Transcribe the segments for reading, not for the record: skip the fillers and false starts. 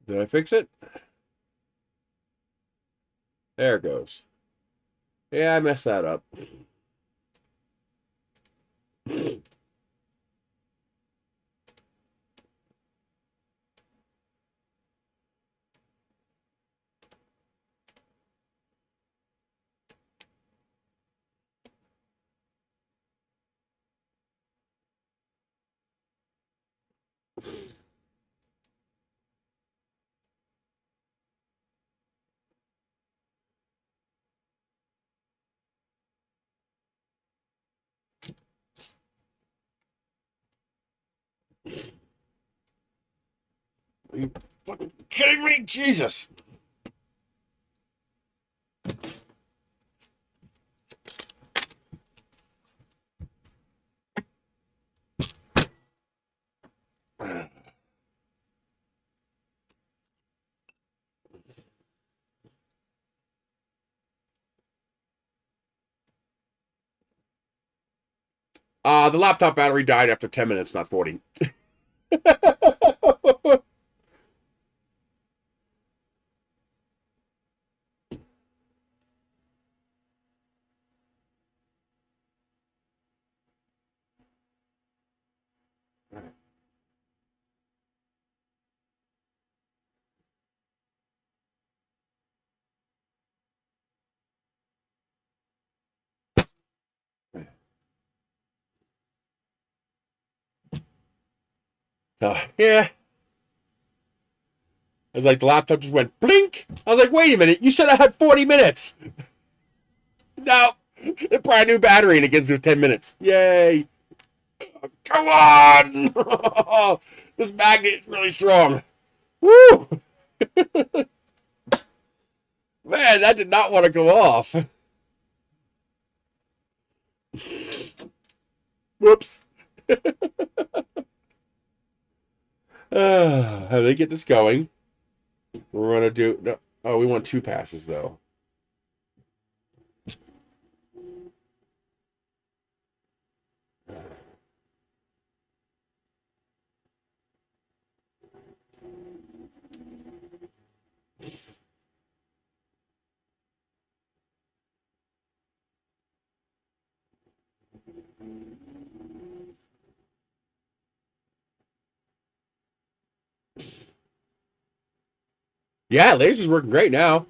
Did I fix it? There it goes. Yeah, I messed that up. Are you fucking kidding me? Jesus. The laptop battery died after 10 minutes, not 40. Yeah. It's like the laptop just went blink. I was like, wait a minute, you said I had 40 minutes. No, a brand new battery and it gets to 10 minutes. Yay. Come on. This magnet is really strong. Woo. Man, that did not want to go off. Whoops. How do they get this going? We're going to do... No, oh, we want 2 passes, though. Yeah, laser's working great now.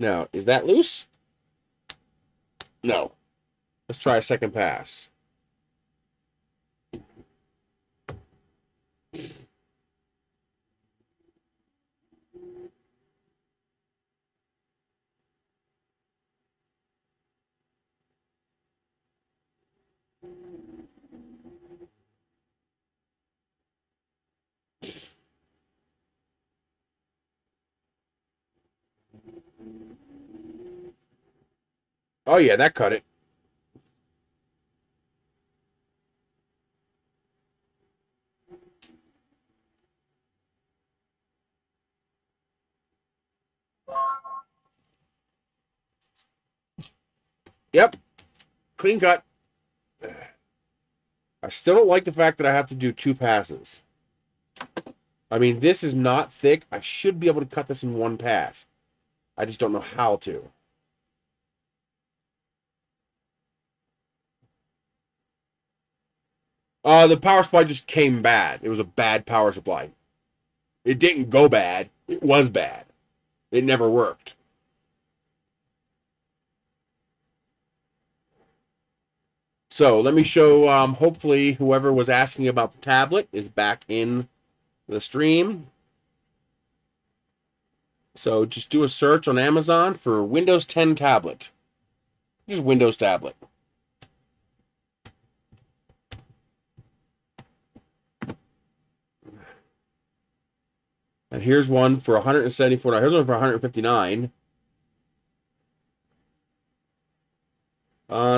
Now, is that loose? No. Let's try a second pass. Oh, yeah, that cut it. Yep. Clean cut. I still don't like the fact that I have to do 2 passes. I mean, this is not thick. I should be able to cut this in 1 pass. I just don't know how to. The power supply just came bad. It was a bad power supply. It didn't go bad. It was bad. It never worked. So let me show, hopefully whoever was asking about the tablet is back in the stream. So just do a search on Amazon for Windows 10 tablet. Just Windows tablet. And here's one for $174. Here's one for $159.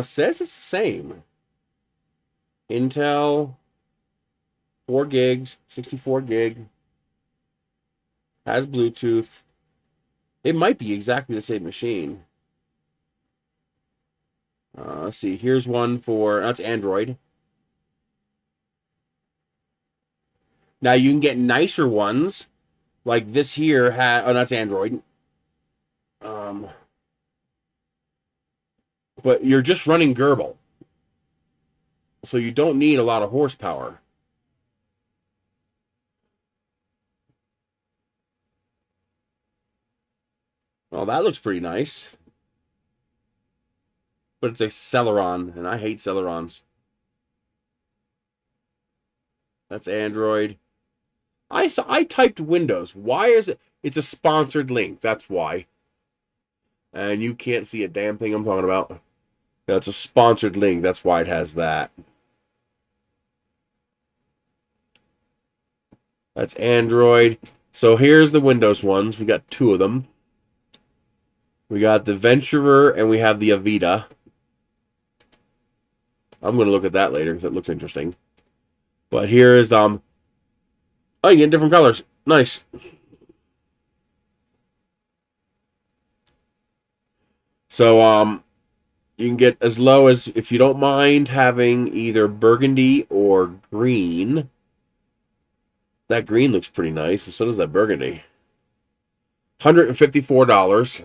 Says it's the same. Intel, 4 gigs, 64 gig. Has Bluetooth. It might be exactly the same machine. Let's see. Here's one for... That's Android. Now you can get nicer ones, like this here. Oh, that's Android. But you're just running Gerbil, so you don't need a lot of horsepower. Oh, that looks pretty nice. But it's a Celeron, and I hate Celerons. That's Android. I typed Windows. Why is it? It's a sponsored link. That's why. And you can't see a damn thing I'm talking about. That's a sponsored link. That's why it has that. That's Android. So here's the Windows ones. We got two of them. We got the Venturer and we have the Avita. I'm going to look at that later because it looks interesting. But here is oh, you get different colors. Nice. So you can get as low as, if you don't mind having either burgundy or green. That green looks pretty nice, and so does that burgundy. $154.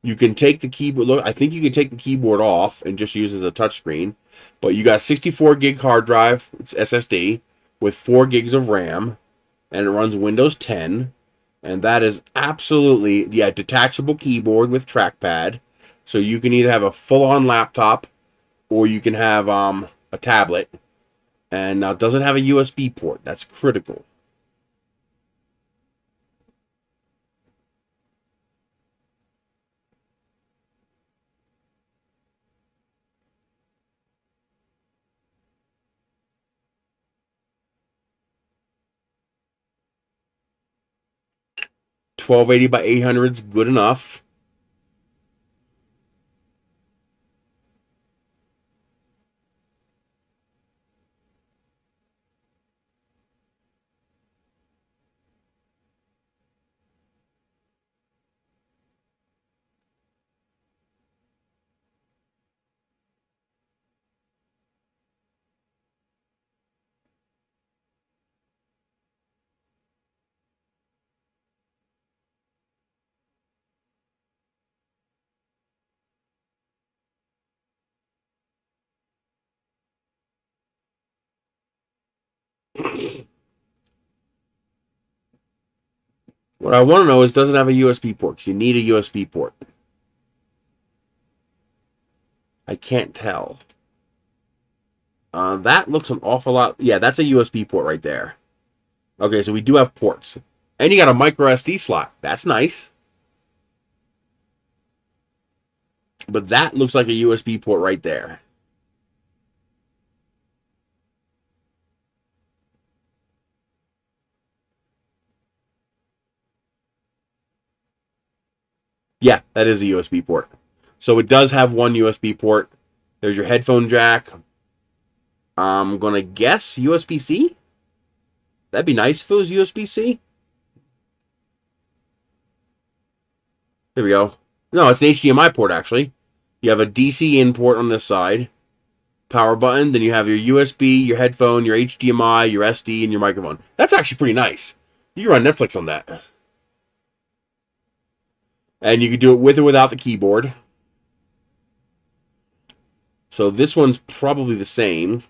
You can take the keyboard. Look, I think you can take the keyboard off and just use it as a touchscreen. But you got 64 gig hard drive, it's SSD, with 4 gigs of RAM, and it runs Windows 10. And that is absolutely, yeah, detachable keyboard with trackpad. So you can either have a full-on laptop, or you can have a tablet. And now it doesn't have a USB port. That's critical. $1280 by 800 is good enough. What I want to know is, does it have a USB port? You need a USB port. I can't tell. That looks an awful lot. Yeah, that's a USB port right there. Okay, so we do have ports. And you got a micro SD slot. That's nice. But that looks like a USB port right there. Yeah, that is a USB port. So it does have one USB port. There's your headphone jack. I'm going to guess USB-C? That'd be nice if it was USB-C. There we go. No, it's an HDMI port, actually. You have a DC in port on this side. Power button. Then you have your USB, your headphone, your HDMI, your SD, and your microphone. That's actually pretty nice. You can run Netflix on that. And you can do it with or without the keyboard. So this one's probably the same.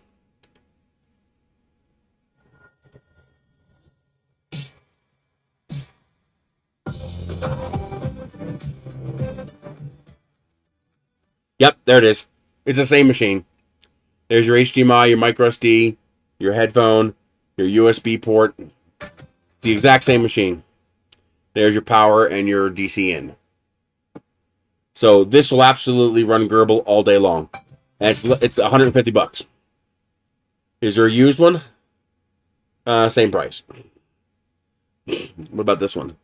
Yep, there it is. It's the same machine. There's your HDMI, your micro SD, your headphone, your USB port. It's the exact same machine. There's your power and your DC in. So this will absolutely run Gerbil all day long. And it's $150. Is there a used one? Same price. What about this one?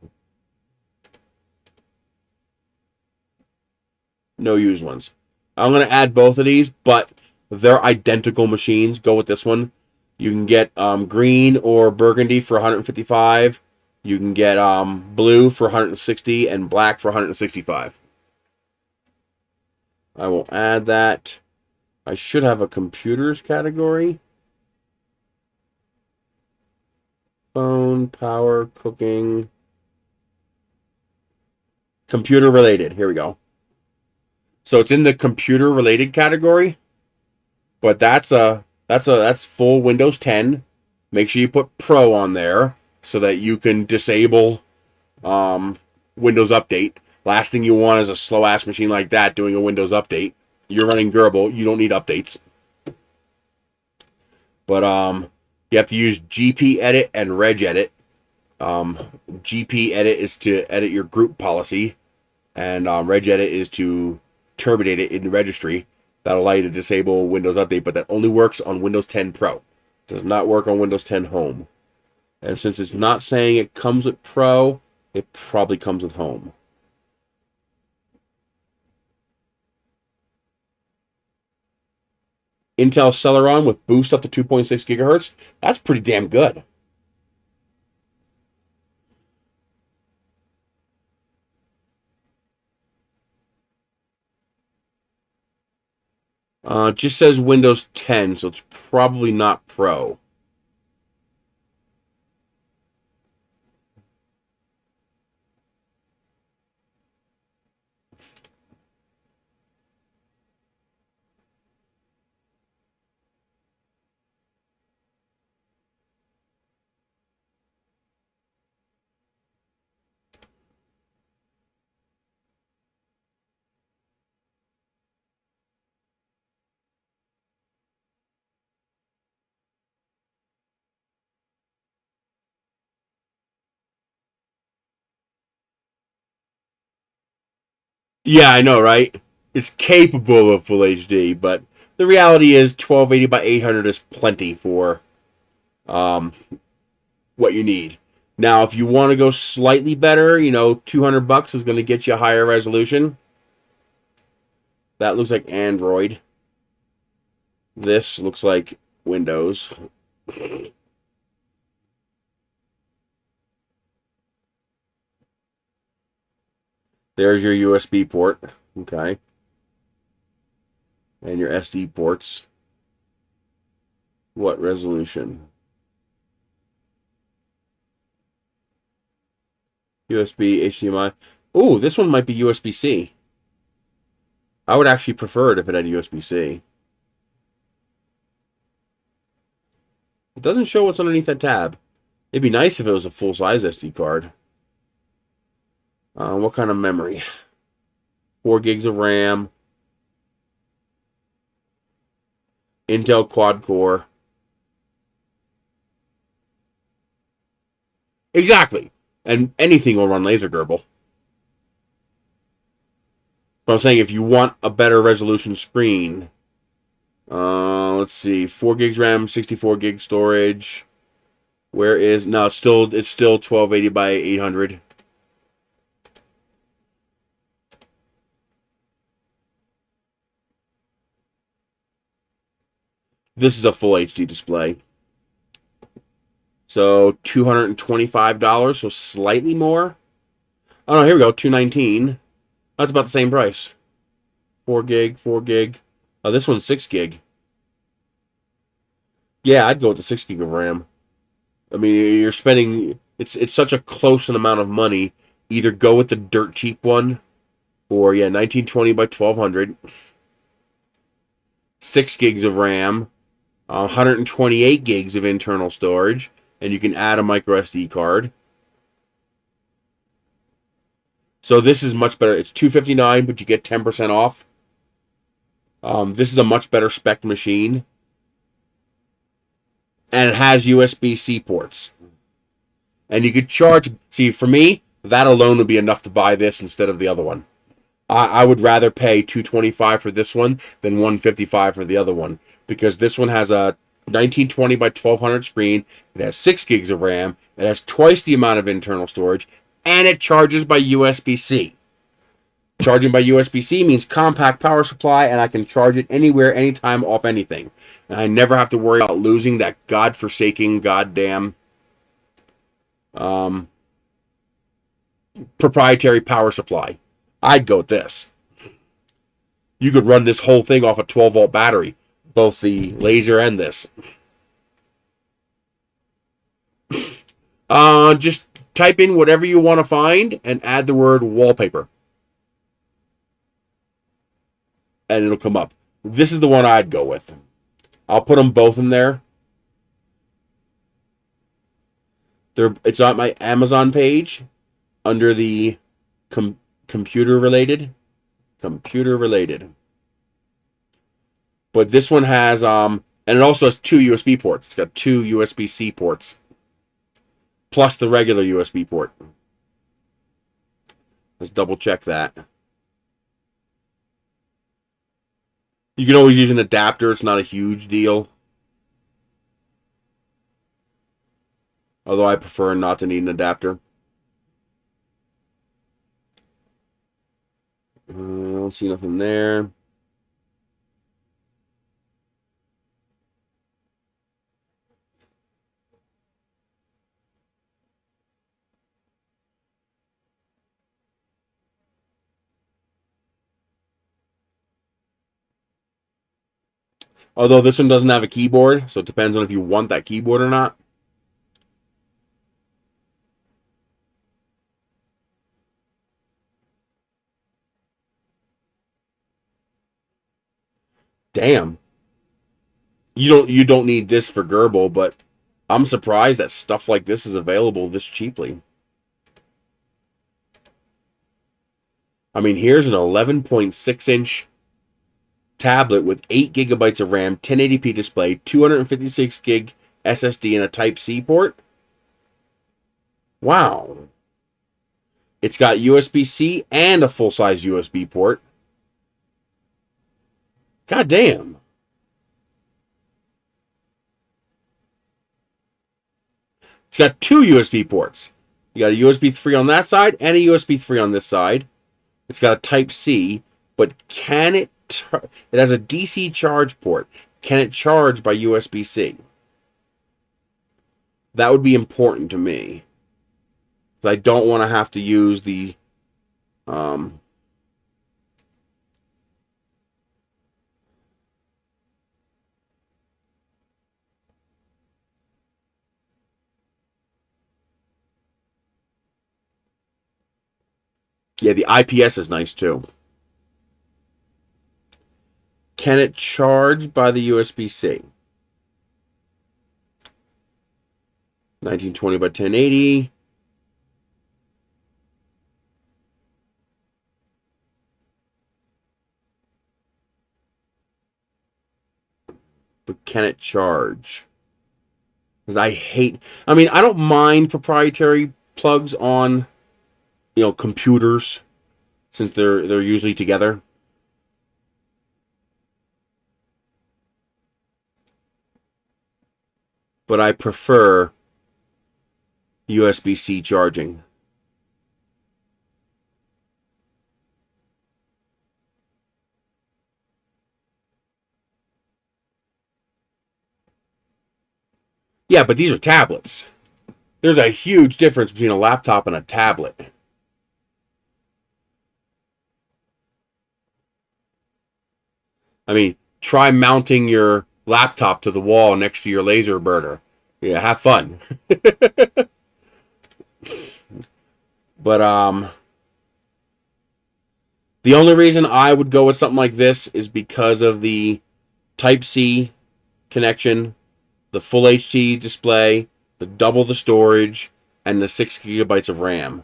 No used ones. I'm going to add both of these, but they're identical machines. Go with this one. You can get green or burgundy for $155. You can get blue for $160 and black for $165. I will add that. I should have a computers category. power, cooking, computer related. Here we go. So it's in the computer related category, but that's full Windows 10. Make sure you put Pro on there so that you can disable Windows Update. Last thing you want is a slow ass machine like that doing a Windows Update. You're running Gerbil, you don't need updates. But you have to use GP Edit and Reg Edit. GP Edit is to edit your group policy, and Reg Edit is to terminate it in the registry. That'll allow you to disable Windows Update, but that only works on Windows 10 Pro. Does not work on Windows 10 Home. And since it's not saying it comes with Pro, it probably comes with Home. Intel Celeron with boost up to 2.6 gigahertz. That's pretty damn good. It just says Windows 10, so it's probably not Pro. Yeah, I know, right? It's capable of Full HD, but the reality is 1280 by 800 is plenty for what you need. Now, if you want to go slightly better, you know, $200 is going to get you a higher resolution. That looks like Android. This looks like Windows. There's your USB port. Okay. And your SD ports. What resolution? USB, HDMI. Oh, this one might be USB-C. I would actually prefer it if it had USB-C. It doesn't show what's underneath that tab. It'd be nice if it was a full-size SD card. What kind of memory? 4 gigs of RAM. Intel quad-core. Exactly. And anything will run laser Gerbil. But I'm saying if you want a better resolution screen, let's see, 4 gigs RAM, 64 gig storage. Where is no? It's still 1280 by 800. This is a full HD display. So $225, so slightly more. Oh no, here we go, $219. That's about the same price. 4 gig, 4 gig. Oh, this one's 6 gig. Yeah, I'd go with the 6 gig of RAM. I mean, you're spending, it's such a close amount of money. Either go with the dirt cheap one, or yeah, 1920 by 1200. 6 gigs of RAM, 128 gigs of internal storage, and you can add a micro SD card. So this is much better. It's $259, but you get 10% off. This is a much better spec machine. And it has USB-C ports. And you could charge... See, for me, that alone would be enough to buy this instead of the other one. I would rather pay $225 for this one than $155 for the other one. Because this one has a 1920 by 1200 screen. It has 6 gigs of RAM. It has twice the amount of internal storage. And it charges by USB-C. Charging by USB-C means compact power supply, and I can charge it anywhere, anytime, off anything. And I never have to worry about losing that godforsaken, goddamn proprietary power supply. I'd go with this. You could run this whole thing off a 12-volt battery, both the laser and this. Just type in whatever you want to find and add the word wallpaper. And it'll come up. This is the one I'd go with. I'll put them both in there. It's on my Amazon page under the computer related. But this one has and it also has 2 USB ports. It's got 2 USB-C ports plus the regular USB port. Let's double check that. You can always use an adapter. It's not a huge deal. Although I prefer not to need an adapter. I don't see nothing there. Although this one doesn't have a keyboard, so it depends on if you want that keyboard or not. Damn. You don't need this for Gerbil, but I'm surprised that stuff like this is available this cheaply. I mean, here's an 11.6-inch tablet with 8 gigabytes of RAM, 1080p display, 256 gig SSD, and a Type-C port. Wow. It's got USB-C and a full-size USB port. God damn. It's got 2 USB ports. You got a USB 3 on that side and a USB 3 on this side. It's got a Type-C, but can it... It has a DC charge port. Can it charge by USB-C? That would be important to me. I don't want to have to use the... Yeah, the IPS is nice too. Can it charge by the USB-C? 1920 by 1080. But can it charge? Because I mean, I don't mind proprietary plugs on, computers, since they're usually together. But I prefer USB-C charging. Yeah, but these are tablets. There's a huge difference between a laptop and a tablet. I mean, try mounting your laptop to the wall next to your laser burner. Yeah, have fun. But the only reason I would go with something like this is because of the Type-C connection, the full HD display, the double the storage, and the 6 gigabytes of RAM.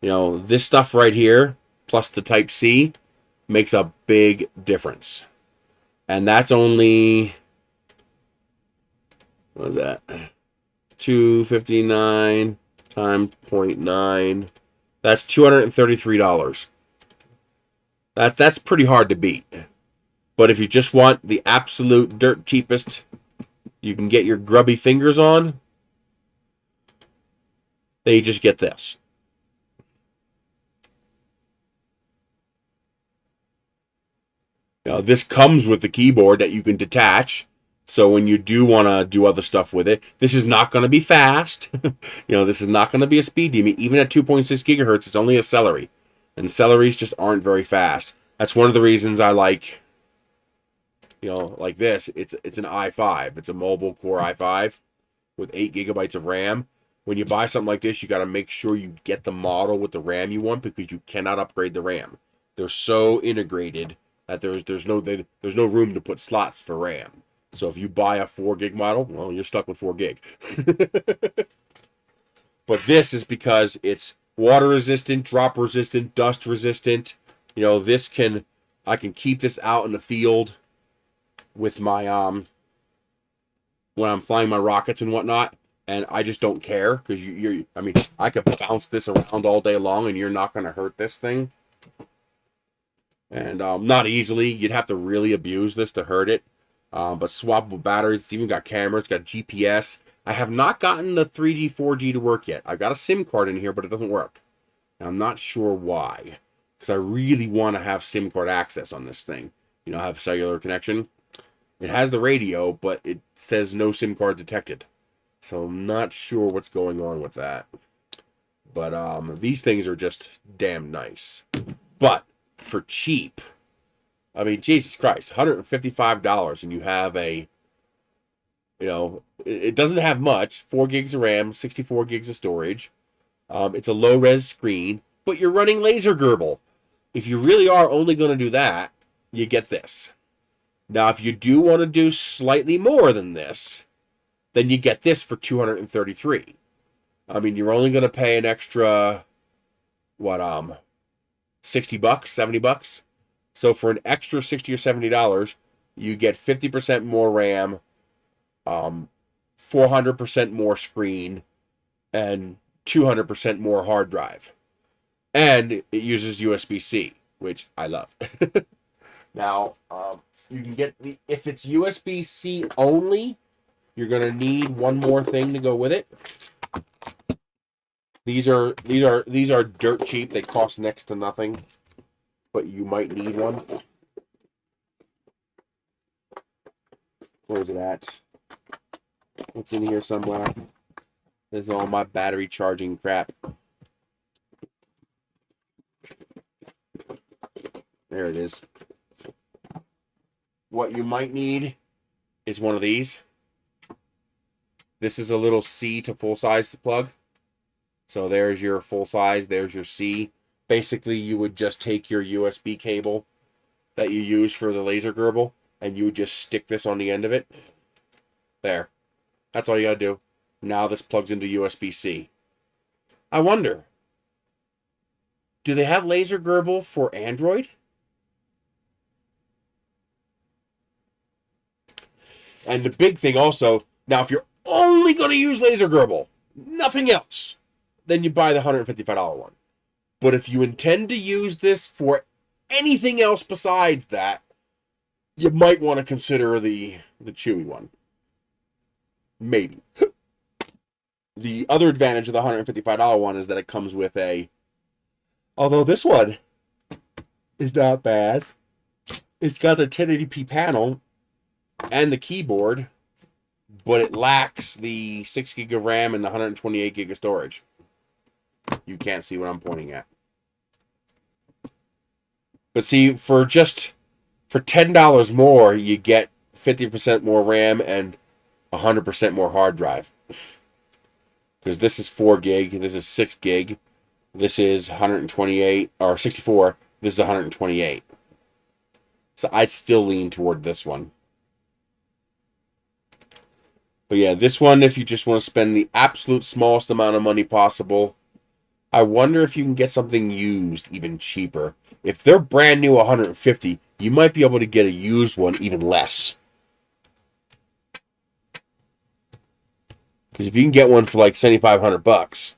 This stuff right here, plus the Type-C, makes a big difference. And that's only... What is that? 259 times 0.9. That's $233. That's pretty hard to beat. But if you just want the absolute dirt cheapest you can get your grubby fingers on, then you just get this. Now, this comes with the keyboard that you can detach. So when you do want to do other stuff with it, this is not going to be fast. This is not going to be a speed demon. Even at 2.6 gigahertz, it's only a celery. And celeries just aren't very fast. That's one of the reasons I like, like this. It's an i5. It's a mobile core i5 with 8 gigabytes of RAM. when you buy something like this, you got to make sure you get the model with the RAM you want, because you cannot upgrade the RAM. They're so integrated that there's no room to put slots for RAM. So if you buy a 4 gig model, well, you're stuck with 4 gig. But this is because it's water resistant, drop resistant, dust resistant. You know, I can keep this out in the field with my when I'm flying my rockets and whatnot, and I just don't care, because I mean, I could bounce this around all day long and you're not going to hurt this thing. And not easily. You'd have to really abuse this to hurt it. But swappable batteries. It's even got cameras. It's got GPS. I have not gotten the 3G, 4G to work yet. I've got a SIM card in here, but it doesn't work. And I'm not sure why. Because I really want to have SIM card access on this thing. You know, have cellular connection. It has the radio, but it says no SIM card detected. So I'm not sure what's going on with that. But these things are just damn nice. But for cheap, I mean, Jesus Christ, $155, and you have a, you know, it doesn't have much. 4 gigs of RAM, 64 gigs of storage. It's a low-res screen, but you're running laser Gerbil. If you really are only going to do that, you get this. Now, if you do want to do slightly more than this, then you get this for $233. I mean, you're only going to pay an extra, what, $60, $70? So for an extra $60 or $70, you get 50% more RAM, 400% more screen, and 200% more hard drive. And it uses USB-C, which I love. Now, you can get if it's USB-C only, you're going to need one more thing to go with it. These are dirt cheap. They cost next to nothing, but you might need one. Where's it at? It's in here somewhere. This is all my battery charging crap. There it is. What you might need is one of these. This is a little C to full size plug. So there's your full size, there's your C. Basically, you would just take your USB cable that you use for the laser Gerbil, and you would just stick this on the end of it. There. That's all you gotta do. Now this plugs into USB-C. I wonder, do they have laser Gerbil for Android? And the big thing also, now if you're only going to use laser Gerbil, nothing else, then you buy the $155 one. But if you intend to use this for anything else besides that, you might want to consider the Chewy one. Maybe. The other advantage of the $155 one is that it comes with although this one is not bad. It's got the 1080p panel and the keyboard, but it lacks the 6 gig of RAM and the 128 gig of storage. You can't see what I'm pointing at. But see, for $10 more, you get 50% more RAM and 100% more hard drive. Because this is 4 gig, this is 6 gig, this is 128, or 64, this is 128. So I'd still lean toward this one. But yeah, this one, if you just want to spend the absolute smallest amount of money possible, I wonder if you can get something used even cheaper. If they're brand new $150, you might be able to get a used one even less. Because if you can get one for like $7,500,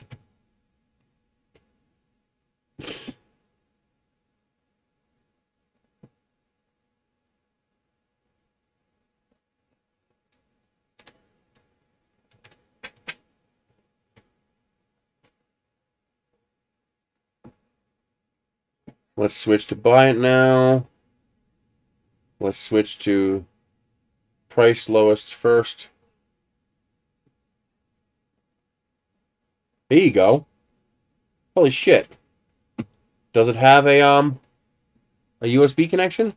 let's switch to buy it now. Let's switch to price lowest first. There you go. Holy shit. Does it have a USB connection?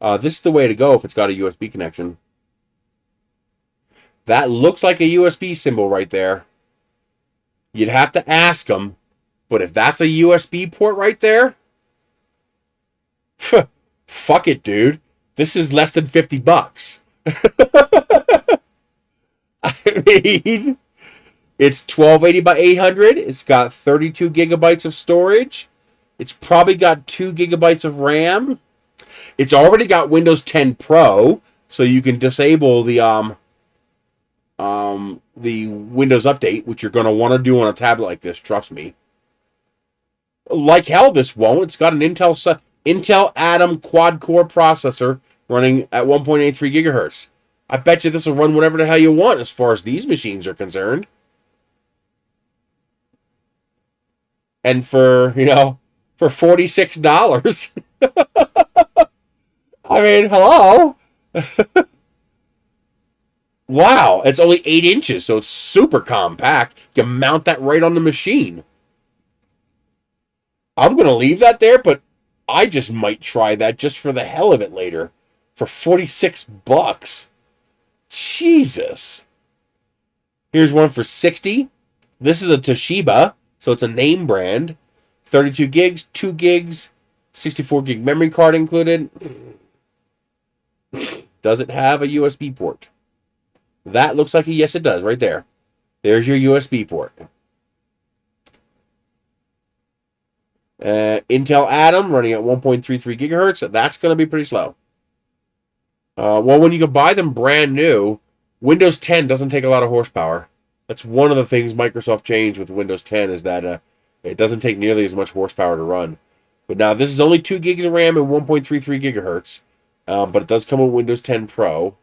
This is the way to go if it's got a USB connection. That looks like a USB symbol right there. You'd have to ask them, but if that's a USB port right there, fuck it, dude. This is less than $50. I mean, it's 1280 by 800. It's got 32 gigabytes of storage. It's probably got 2 gigabytes of RAM. It's already got Windows 10 Pro, so you can disable the Windows Update, which you're going to want to do on a tablet like this. Trust me. Like hell, this won't. It's got an Intel Atom quad-core processor running at 1.83 gigahertz. I bet you this will run whatever the hell you want as far as these machines are concerned. And for $46, I mean, hello. Wow, it's only 8 inches, so it's super compact. You can mount that right on the machine. I'm going to leave that there, but I just might try that just for the hell of it later. For $46. Jesus. Here's one for $60. This is a Toshiba, so it's a name brand. 32 gigs, 2 gigs, 64 gig memory card included. Does it have a USB port? That looks like a yes, it does, right there. There's your USB port. Intel Atom running at 1.33 gigahertz. That's going to be pretty slow. Well, when you can buy them brand new, Windows 10 doesn't take a lot of horsepower. That's one of the things Microsoft changed with Windows 10 is that it doesn't take nearly as much horsepower to run. But now this is only 2 gigs of RAM and 1.33 gigahertz. But it does come with Windows 10 Pro.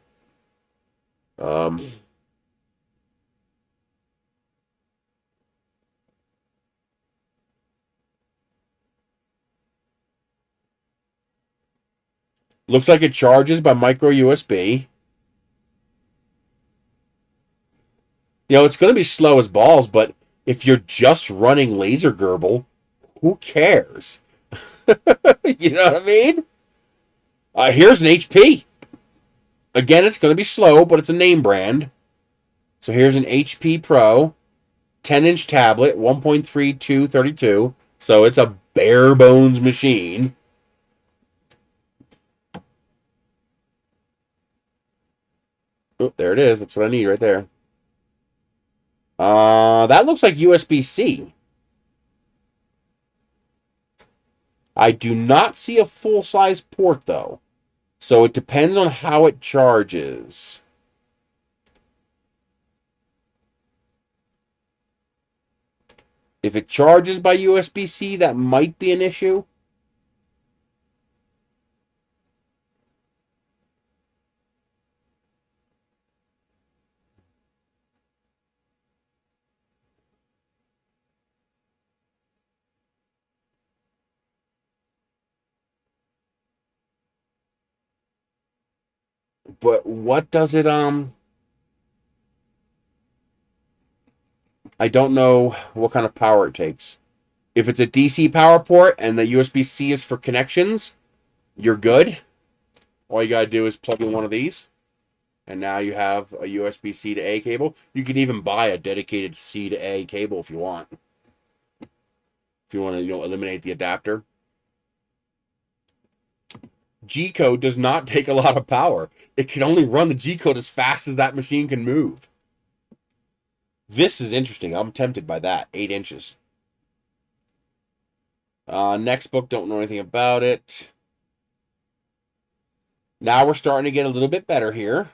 Looks like it charges by micro USB. It's going to be slow as balls, but if you're just running laser Gerbil, who cares? You know what I mean? Here's an HP. Again, it's going to be slow, but it's a name brand. So here's an HP Pro, 10-inch tablet, 1.3232. So it's a bare bones machine. Oh, there it is. That's what I need right there. That looks like USB-C. I do not see a full-size port, though. So it depends on how it charges. If it charges by USB-C, that might be an issue. But what does it, I don't know what kind of power it takes. If it's a DC power port and the USB-C is for connections, you're good. All you gotta do is plug in one of these, and now you have a USB-C to A cable. You can even buy a dedicated C to A cable if you want. If you want to, eliminate the adapter. G-code does not take a lot of power. It can only run the G-code as fast as that machine can move. This is interesting. I'm tempted by that. 8 inches. Next book, don't know anything about it. Now we're starting to get a little bit better here.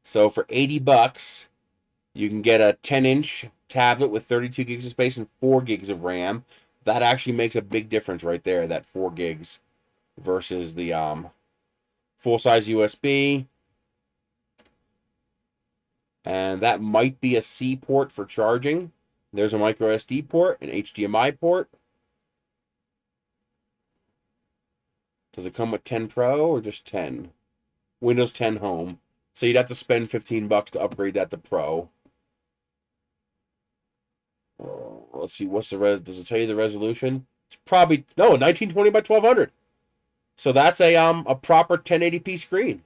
So for $80, you can get a 10-inch tablet with 32 gigs of space and 4 gigs of RAM. That actually makes a big difference right there, that 4 gigs versus the full-size USB. And that might be a C port for charging. There's a micro SD port, an HDMI port. Does it come with 10 Pro or just 10? Windows 10 Home. So you'd have to spend $15 to upgrade that to Pro. Let's see, what's the does it tell you the resolution? It's probably 1920 by 1200. So that's a proper 1080p screen.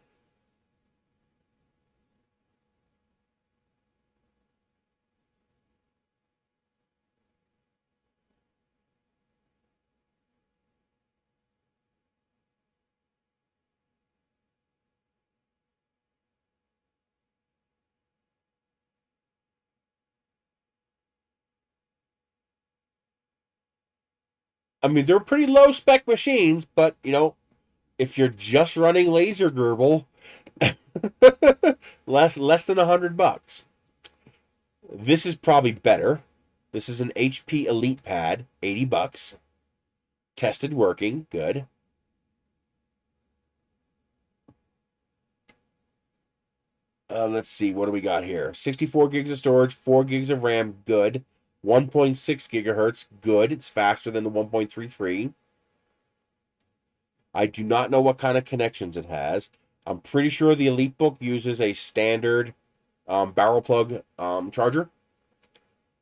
I mean, they're pretty low spec machines, but you know, if you're just running laser Gerbil, less than $100. This is probably better. This is an HP Elite Pad, $80. Tested working, good. Let's see, what do we got here? 64 gigs of storage, 4 gigs of RAM, good. 1.6 gigahertz, good. It's faster than the 1.33. I do not know what kind of connections it has. I'm pretty sure the EliteBook uses a standard barrel plug charger.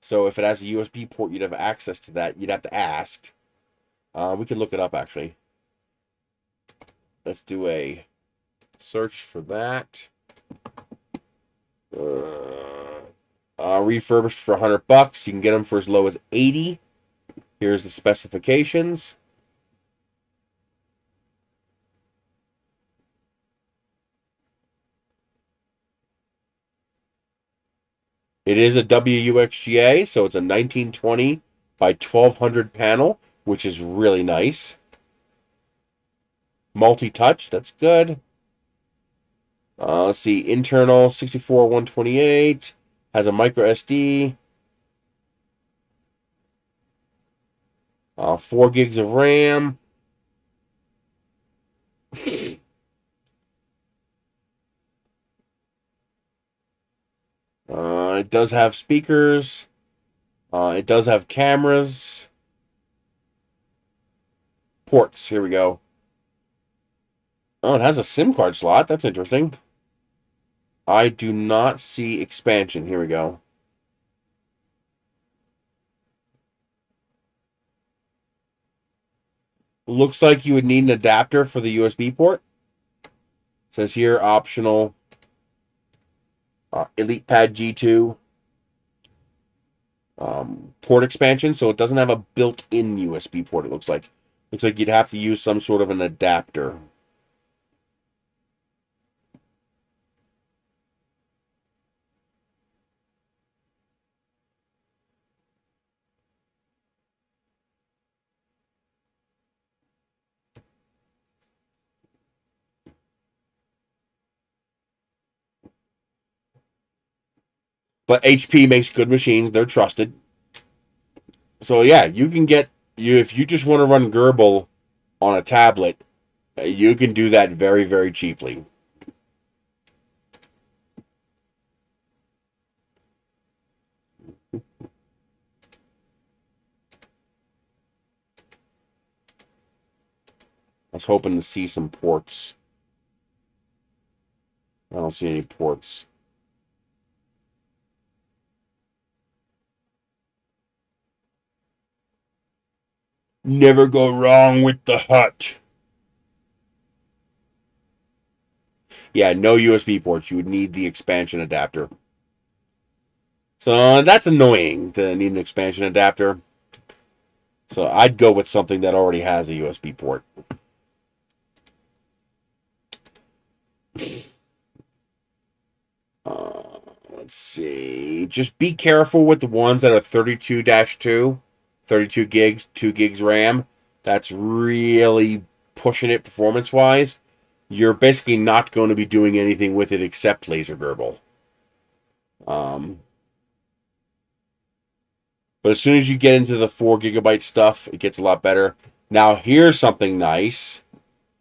So if it has a USB port, you'd have access to that. You'd have to ask. We can look it up, actually. Let's do a search for that. Refurbished for $100. You can get them for as low as 80. Here's the specifications. It is a WUXGA, so it's a 1920 by 1200 panel, which is really nice. Multi-touch, that's good. Let's see, internal 64 128, has a micro SD, 4 gigs of RAM. It does have speakers. It does have cameras. Ports, here we go. Oh, it has a SIM card slot. That's interesting. I do not see expansion. Here we go. Looks like you would need an adapter for the USB port. It says here, optional. Elite Pad G2. Port expansion, so it doesn't have a built-in USB port, it looks like. Looks like you'd have to use some sort of an adapter. But HP makes good machines. They're trusted. So yeah, you can get you if you just want to run Gerbil on a tablet, you can do that very, very cheaply. I was hoping to see some ports. I don't see any ports. Never go wrong with the hut. Yeah, no USB ports. You would need the expansion adapter. So that's annoying to need an expansion adapter. So I'd go with something that already has a USB port. Let's see. Just be careful with the ones that are 32-2, 32 gigs, 2 gigs RAM. That's really pushing it performance-wise. You're basically not going to be doing anything with it except laser Gerbil. But as soon as you get into the 4 gigabyte stuff, it gets a lot better. Now, here's something nice.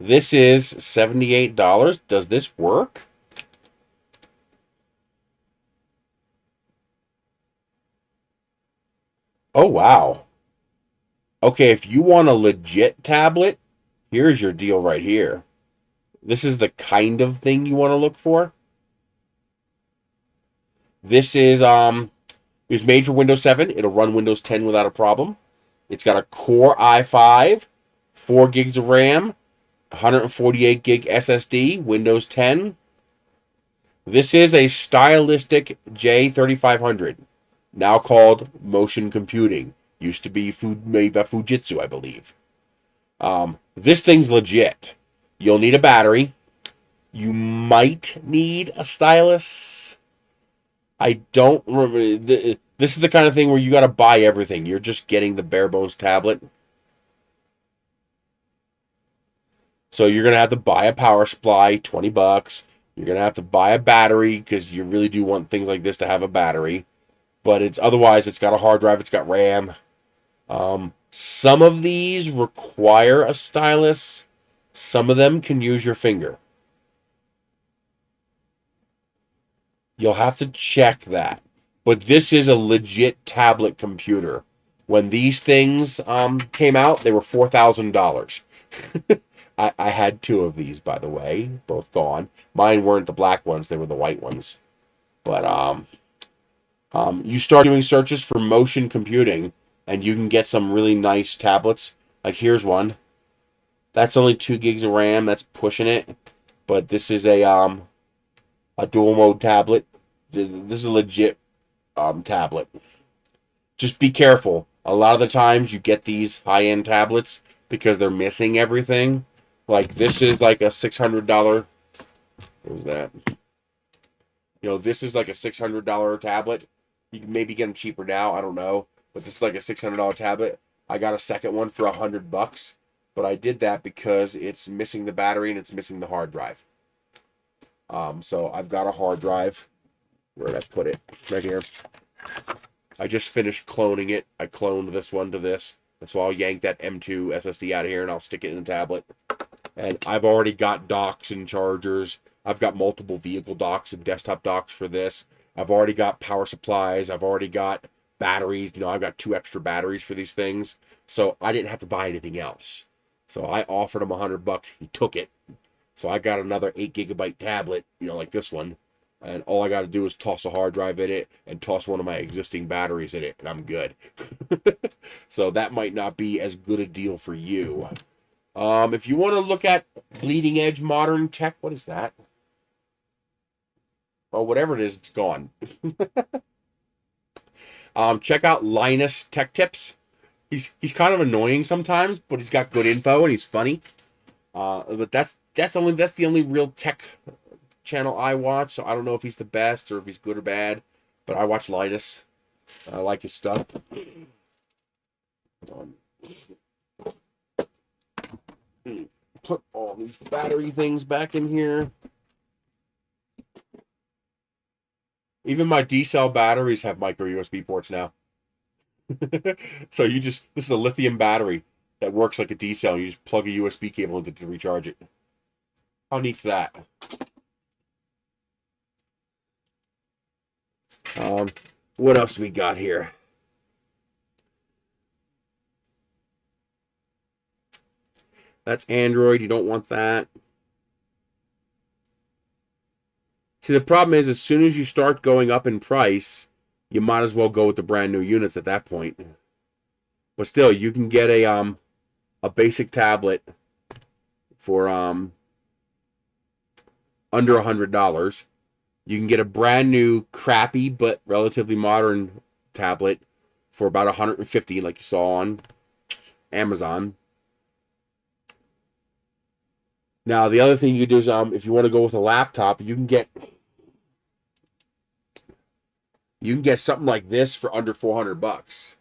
This is $78. Does this work? Oh, wow. Okay, if you want a legit tablet, here's your deal right here. This is the kind of thing you want to look for. This is it was made for Windows 7. It'll run Windows 10 without a problem. It's got a Core i5, 4 gigs of RAM, 148 gig SSD, Windows 10. This is a stylistic J3500, now called Motion Computing. Used to be made by Fujitsu, I believe. This thing's legit. You'll need a battery. You might need a stylus. I don't remember. This is the kind of thing where you got to buy everything. You're just getting the bare bones tablet. So you're going to have to buy a power supply, 20 bucks. You're going to have to buy a battery because you really do want things like this to have a battery. But otherwise, it's got a hard drive, it's got RAM. Some of these require a stylus. Some of them can use your finger. You'll have to check that. But this is a legit tablet computer. When these things came out, they were $4,000. I had two of these, by the way, both gone. Mine weren't the black ones; they were the white ones. But you start doing searches for motion computing, and you can get some really nice tablets. Like here's one. That's only 2 gigs of RAM. That's pushing it. But this is a dual mode tablet. This is a legit tablet. Just be careful. A lot of the times you get these high-end tablets because they're missing everything. Like this is like a $600. What was that? You know, this is like a $600 tablet. You can maybe get them cheaper now. I don't know, but this is like a $600 tablet. I got a second one for $100, but I did that because it's missing the battery and it's missing the hard drive. So I've got a hard drive. Where did I put it? Right here. I just finished cloning it. I cloned this one to this. So I'll yank that M2 SSD out of here and I'll stick it in the tablet. And I've already got docks and chargers. I've got multiple vehicle docks and desktop docks for this. I've already got power supplies. I've already got batteries. You know, I've got 2 extra batteries for these things. So I didn't have to buy anything else. So I offered him $100. He took it. So I got another 8 gigabyte tablet, you know, like this one. And all I got to do is toss a hard drive in it and toss one of my existing batteries in it, and I'm good. So that might not be as good a deal for you. If you want to look at bleeding edge modern tech, what is that? Oh, whatever it is, it's gone. Check out Linus Tech Tips. He's kind of annoying sometimes, but he's got good info and he's funny. But that's the only real tech channel I watch, so I don't know if he's the best or if he's good or bad, but I watch Linus. I like his stuff. Put all these battery things back in here. Even my D-cell batteries have micro USB ports now. So this is a lithium battery that works like a D-cell. You just plug a USB cable into it to recharge it. How neat's that? What else do we got here? That's Android. You don't want that. See, the problem is, as soon as you start going up in price, you might as well go with the brand new units at that point. But still, you can get a basic tablet for under $100. You can get a brand new, crappy but relatively modern tablet for about $150, like you saw on Amazon. Now, the other thing you do is, if you want to go with a laptop, you can get something like this for under $400.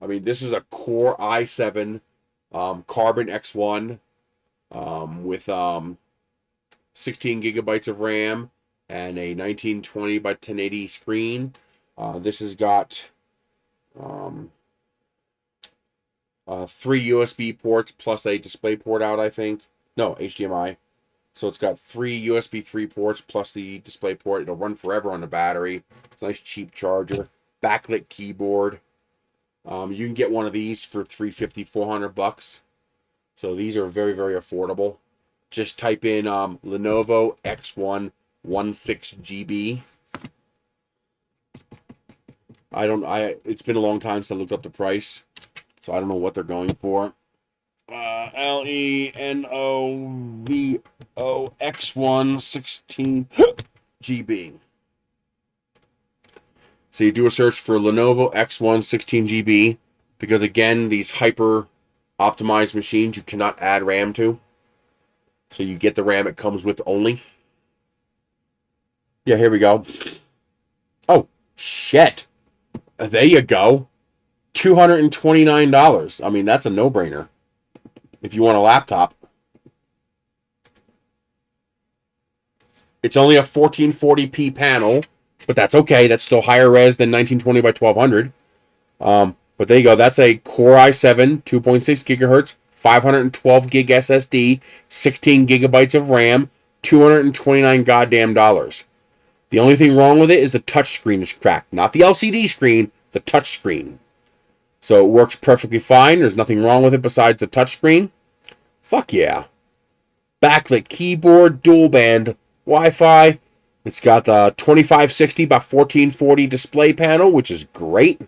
I mean, this is a Core i7 Carbon X1 with 16 gigabytes of RAM and a 1920 by 1080 screen. This has got 3 USB ports plus a display port out, I think. No, HDMI. So it's got 3 USB 3 ports plus the display port. It'll run forever on the battery. It's a nice cheap charger. Backlit keyboard. You can get one of these for $350, $400. So these are very, very affordable. Just type in Lenovo X1 16GB. It's been a long time since I looked up the price, so I don't know what they're going for. Lenovo X1 16GB. So you do a search for Lenovo X1 16GB because, again, these hyper optimized machines you cannot add RAM to. So you get the RAM it comes with only. Yeah, here we go. Oh, shit. There you go. $229. I mean, that's a no-brainer if you want a laptop. It's only a 1440p panel, but that's okay. That's still higher res than 1920 by 1200. But there you go. That's a Core i7, 2.6 gigahertz, 512 gig SSD, 16 gigabytes of RAM, 229 goddamn dollars. The only thing wrong with it is the touchscreen is cracked. Not the LCD screen, the touchscreen. So it works perfectly fine. There's nothing wrong with it besides the touchscreen. Fuck yeah. Backlit keyboard, dual band, Wi-Fi. It's got the 2560 by 1440 display panel, which is great.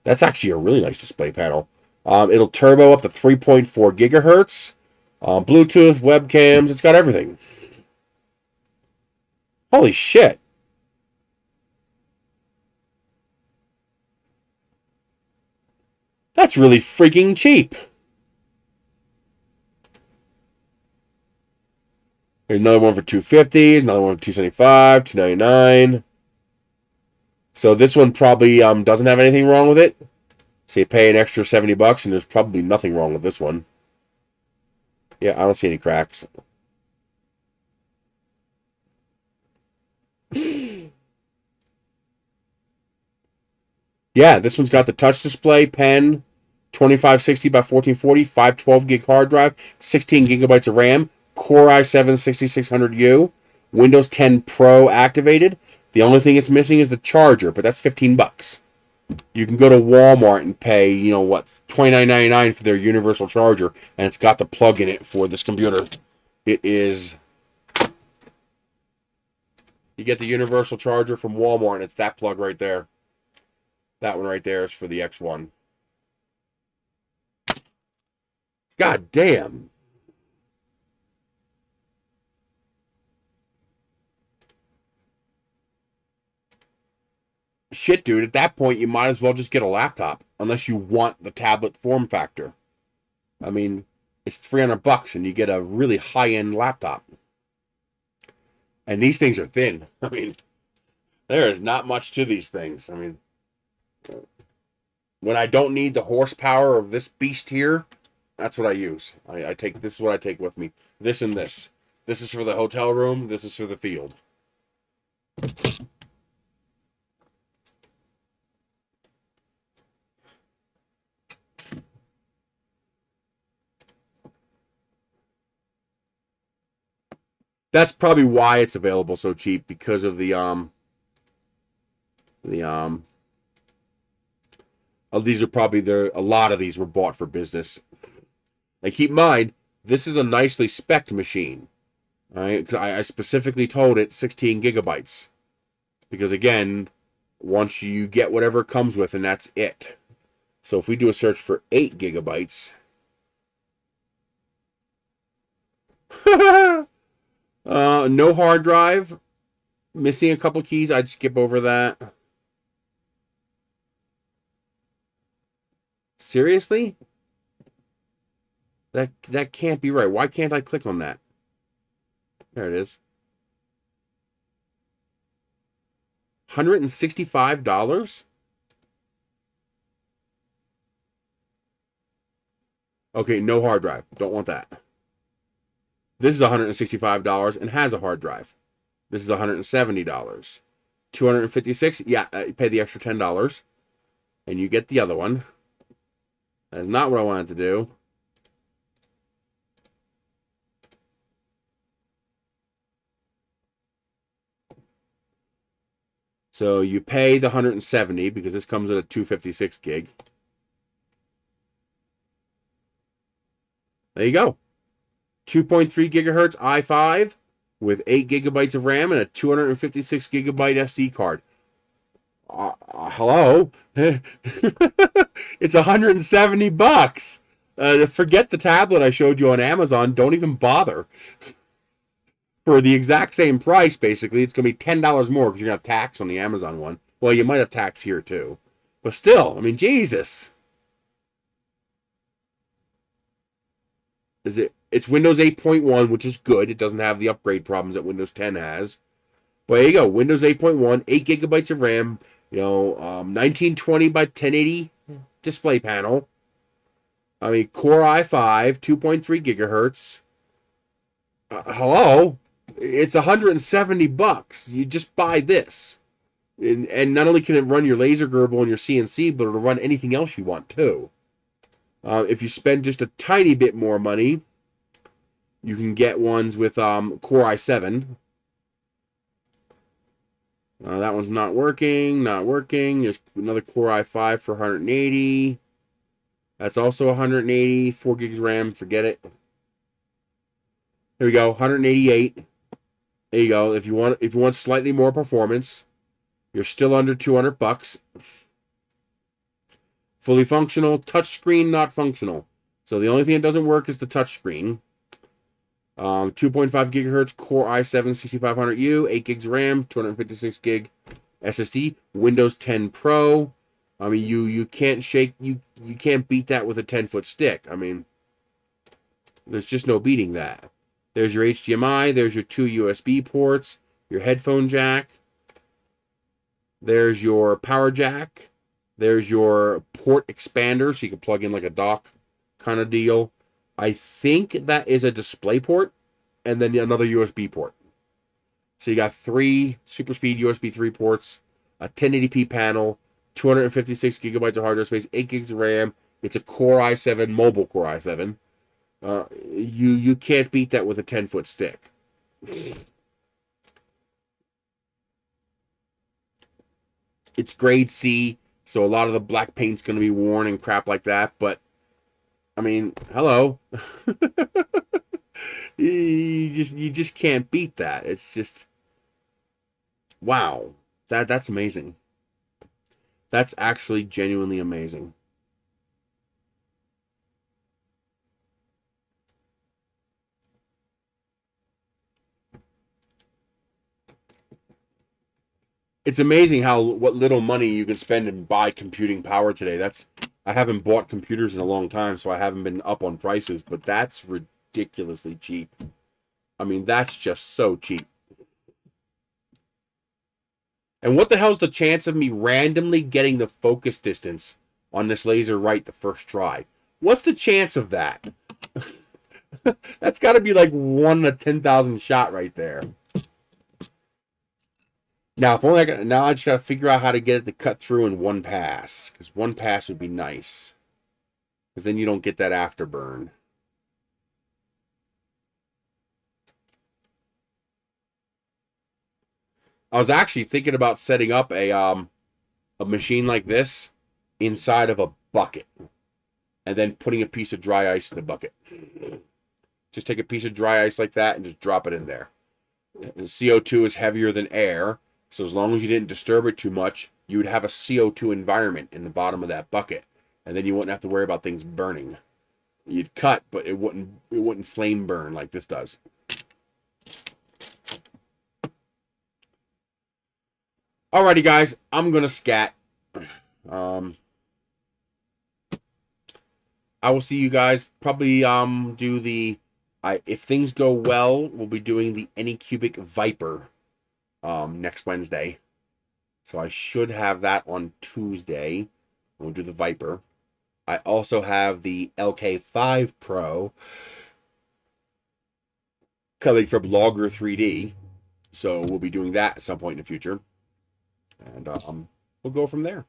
That's actually a really nice display panel. It'll turbo up to 3.4 gigahertz. Bluetooth, webcams, it's got everything. Holy shit. That's really freaking cheap. There's another one for $250. There's another one for $275, $299. So this one probably doesn't have anything wrong with it. So you pay an extra $70, and there's probably nothing wrong with this one. Yeah, I don't see any cracks. Yeah, this one's got the touch display, pen, 2560 by 1440, 512 gig hard drive, 16 gigabytes of RAM, Core i7 6600U, Windows 10 Pro activated. The only thing it's missing is the charger, but that's $15. You can go to Walmart and pay, you know what, $29.99 for their universal charger, and it's got the plug in it for this computer. It is... You get the universal charger from Walmart, and it's that plug right there. That one right there is for the X1. God damn. Shit, dude, at that point, you might as well just get a laptop, unless you want the tablet form factor. I mean, it's $300, and you get a really high-end laptop. And these things are thin. I mean, there is not much to these things. I mean, when I don't need the horsepower of this beast here, that's what I use. This is what I take with me. This and this. This is for the hotel room. This is for the field. That's probably why it's available so cheap, because of these are probably a lot of these were bought for business. And keep in mind, this is a nicely spec'd machine. All right, because I specifically told it 16 gigabytes. Because again, once you get whatever it comes with, and that's it. So if we do a search for 8 gigabytes. No hard drive. Missing a couple keys. I'd skip over that. Seriously? That can't be right. Why can't I click on that? There it is. $165? Okay, no hard drive. Don't want that. This is $165 and has a hard drive. This is $170. $256? Yeah, you pay the extra $10. And you get the other one. That's not what I wanted to do. So you pay the $170 because this comes at a 256 gig. There you go. 2.3 gigahertz i5 with 8 gigabytes of RAM and a 256 gigabyte SD card. Hello? It's $170. Forget the tablet I showed you on Amazon. Don't even bother. For the exact same price, basically, it's going to be $10 more because you're going to have tax on the Amazon one. Well, you might have tax here, too. But still, I mean, Jesus. It's Windows 8.1, which is good. It doesn't have the upgrade problems that Windows 10 has. But there you go. Windows 8.1, 8 gigabytes of RAM, 1920 by 1080 display panel. I mean, Core i5, 2.3 gigahertz. Hello? It's $170. You just buy this. And not only can it run your laser Gerbil and your CNC, but it'll run anything else you want too. If you spend just a tiny bit more money, you can get ones with Core i7. That one's not working. Not working. There's another Core i5 for 180. That's also 180. 4 gigs RAM. Forget it. Here we go. 188. There you go. If you want slightly more performance, you're still under $200. Fully functional. Touchscreen not functional. So the only thing that doesn't work is the touchscreen. 2.5 gigahertz Core i7 6500U, 8 gigs RAM, 256 gig SSD, Windows 10 Pro. I mean, you can't you can't beat that with a 10-foot stick. I mean, there's just no beating that. There's your HDMI, there's your 2 USB ports, your headphone jack. There's your power jack. There's your port expander, so you can plug in like a dock kind of deal. I think that is a display port and then another USB port. So you got 3 super speed USB 3 ports, a 1080p panel, 256 gigabytes of hard drive space, 8 gigs of RAM. It's a Core i7, mobile Core i7. You can't beat that with a 10-foot stick. It's grade C, so a lot of the black paint's going to be worn and crap like that, but I mean, hello. you just can't beat that. It's just wow. That's amazing. That's actually genuinely amazing. It's amazing what little money you can spend and buy computing power today. I haven't bought computers in a long time, so I haven't been up on prices, but that's ridiculously cheap. I mean, that's just so cheap. And what the hell's the chance of me randomly getting the focus distance on this laser right the first try? What's the chance of that? That's got to be like 1 in a 10,000 shot right there. Now, if only now I just got to figure out how to get it to cut through in one pass, because one pass would be nice. Because then you don't get that afterburn. I was actually thinking about setting up a machine like this inside of a bucket, and then putting a piece of dry ice in the bucket. Just take a piece of dry ice like that and just drop it in there. The CO2 is heavier than air, so as long as you didn't disturb it too much, you would have a CO2 environment in the bottom of that bucket, and then you wouldn't have to worry about things burning. You'd cut, but it wouldn't flame burn like this does. Alrighty, guys, I'm gonna scat. I will see you guys probably do the. If things go well, we'll be doing the Anycubic Viper next Wednesday. So I should have that on Tuesday. We'll do the Viper. I also have the LK5 Pro coming from Logger 3D. So we'll be doing that at some point in the future. And we'll go from there.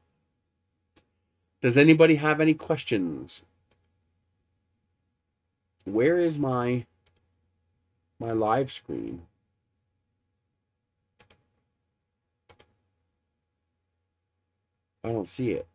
Does anybody have any questions? Where is my live screen? I don't see it.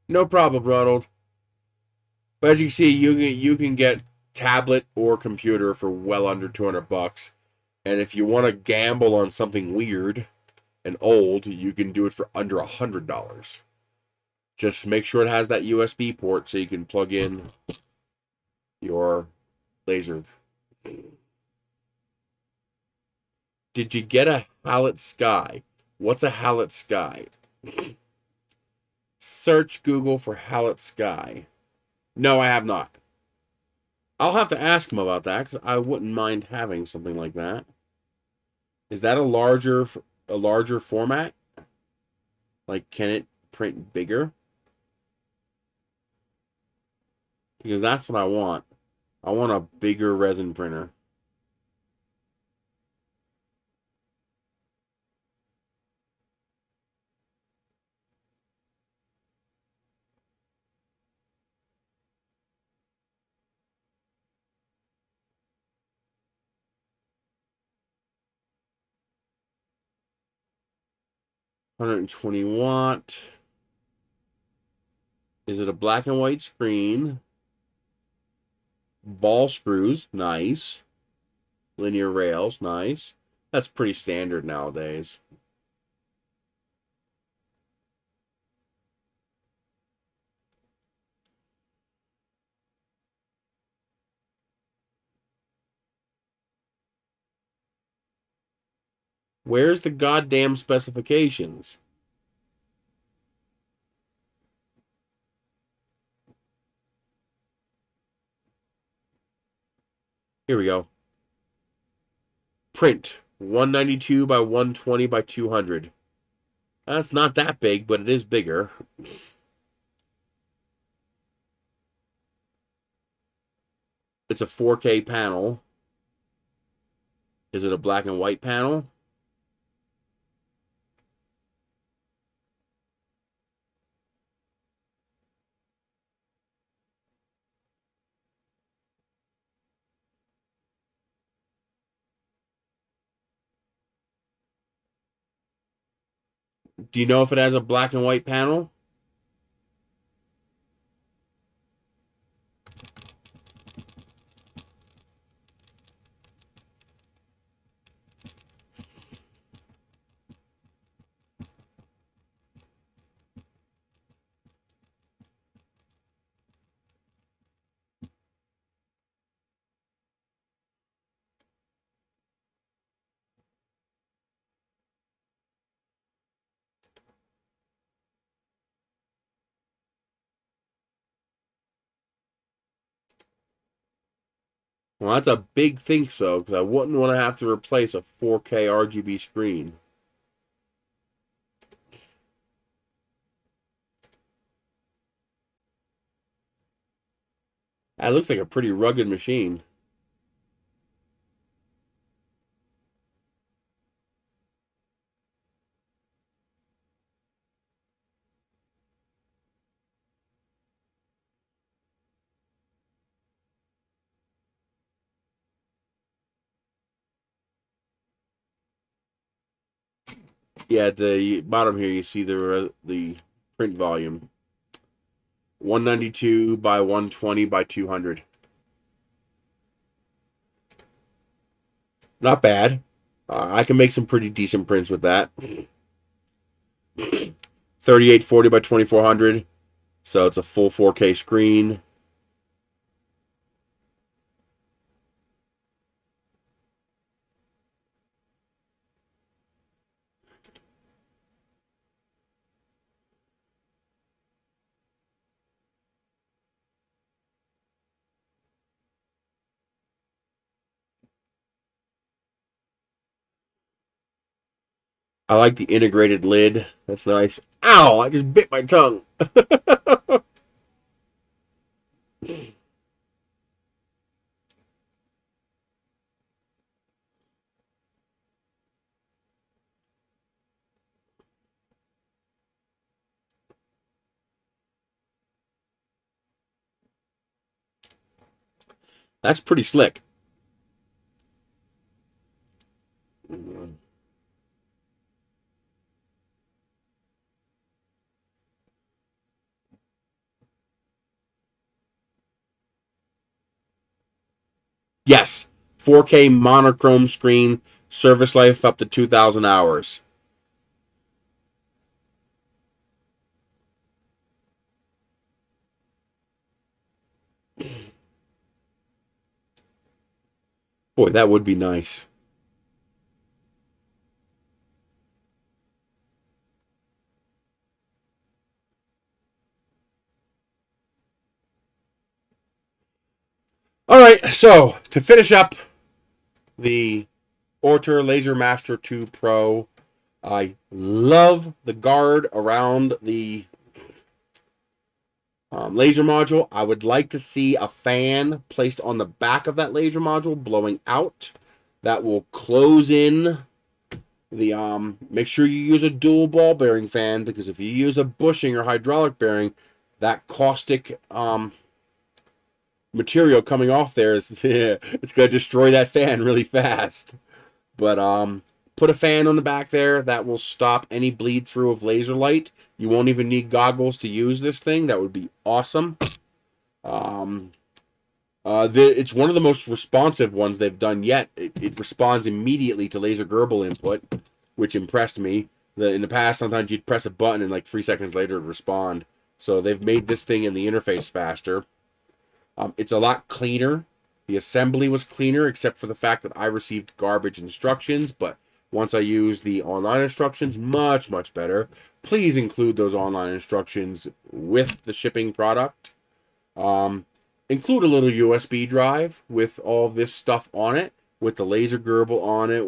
No problem, Ronald. But as you see, you can get tablet or computer for well under $200. And if you want to gamble on something weird and old, you can do it for under $100. Just make sure it has that USB port so you can plug in your laser. Did you get a Hallett Sky? What's a Hallett Sky? Search Google for Hallett Sky. No, I have not. I'll have to ask him about that because I wouldn't mind having something like that. Is that a larger format? Like, can it print bigger? Because that's what I want. I want a bigger resin printer. One 120 watt. Is it a black and white screen? Ball screws, nice. Linear rails, nice. That's pretty standard nowadays. Where's the goddamn specifications? Here we go. Print 192 by 120 by 200. That's not that big, but it is bigger. It's a 4K panel. Is it a black and white panel? Do you know if it has a black and white panel? Well, that's a big think so, because I wouldn't want to have to replace a 4K RGB screen. That looks like a pretty rugged machine. Yeah, at the bottom here you see the print volume. 192 by 120 by 200. Not bad. I can make some pretty decent prints with that. 3840 by 2400. So it's a full 4K screen. I like the integrated lid. That's nice. Ow! I just bit my tongue. That's pretty slick. Yes. 4K monochrome screen. Service life up to 2,000 hours. Boy, that would be nice. right, so to finish up the Orter Laser Master 2 Pro, I love the guard around the laser module. I would like to see a fan placed on the back of that laser module blowing out. That will close in the make sure you use a dual ball bearing fan, because if you use a bushing or hydraulic bearing, that caustic material coming off there is it's going to destroy that fan really fast. But put a fan on the back there that will stop any bleed through of laser light. You won't even need goggles to use this thing. That would be awesome. It's one of the most responsive ones they've done yet. It responds immediately to laser Gerbil input, which impressed me. In the past, sometimes you'd press a button and like 3 seconds later it'd respond. So they've made this thing in the interface faster. It's a lot cleaner. The assembly was cleaner, except for the fact that I received garbage instructions, but once I used the online instructions, much, much better. Please include those online instructions with the shipping product. Include a little USB drive with all this stuff on it, with the laser Gerbil on it,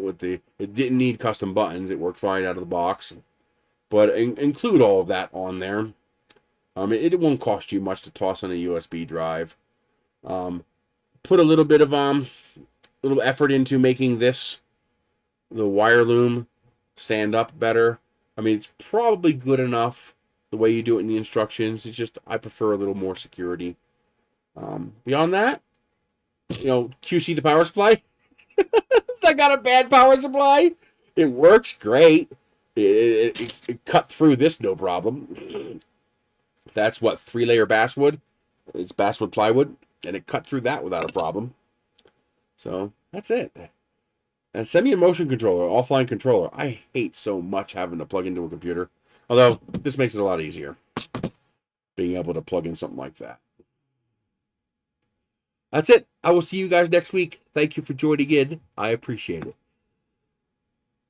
it didn't need custom buttons, it worked fine out of the box. But include all of that on there. It won't cost you much to toss on a USB drive. Put a little bit of little effort into making the wire loom stand up better. I mean, it's probably good enough the way you do it in the instructions. It's just I prefer a little more security. Beyond that, QC the power supply. I got a bad power supply. It works great. It cut through this no problem. That's what, 3-layer basswood. It's basswood plywood, and it cut through that without a problem. So that's it. And send me a motion controller, offline controller. I hate so much having to plug into a computer. Although this makes it a lot easier, being able to plug in something like that. That's it. I will see you guys next week. Thank you for joining in. I appreciate it.